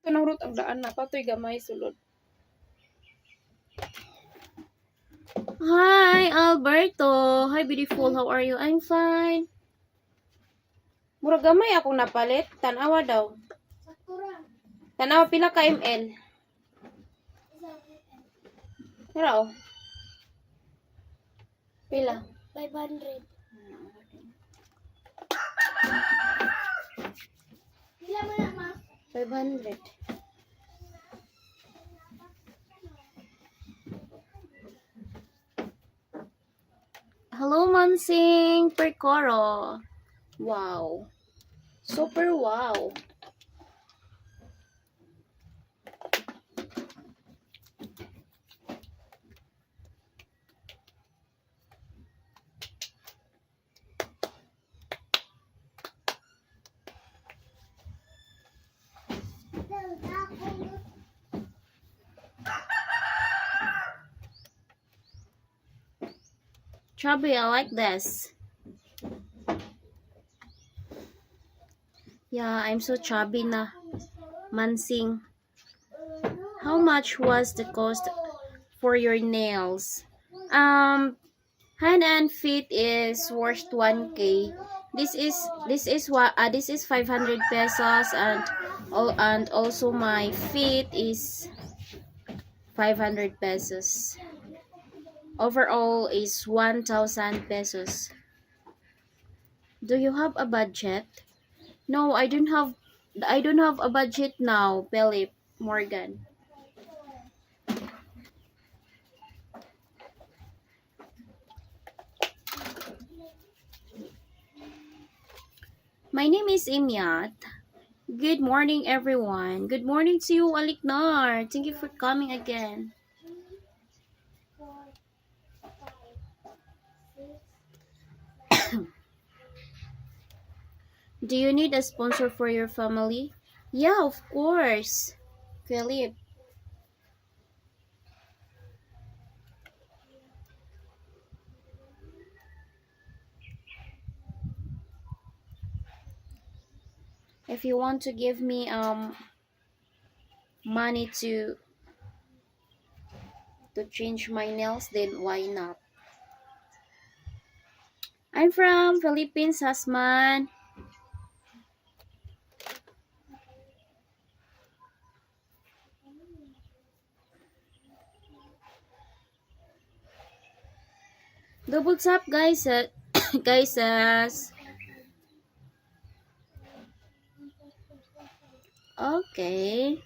Kanang ang daan na patoy gamay sulod. Hi, Alberto. Hi, beautiful. How are you? I'm fine. Murag gamay akong napalit. Tanawa daw. Tanawa pila ka ml. Pero, pila? 500. Pila mo na, ma? 500. Hello, Mansing Percoro. Wow. Super wow. Chubby, I like this. Yeah, I'm so chubby na. Mansing. How much was the cost for your nails? Hand and feet is worth 1K. This is what this is 500 pesos, and also my feet is 500 pesos. Overall is 1,000 pesos. Do you have a budget? No, I don't have a budget now, Philip Morgan. My name is Imyat. Good morning, everyone. Good morning to you, Aliknar. Thank you for coming again. Do you need a sponsor for your family? Yeah, of course. Philip. If you want to give me money to change my nails, then why not? I'm from Philippines, Hasman. Double tap, guys. Guys. Okay.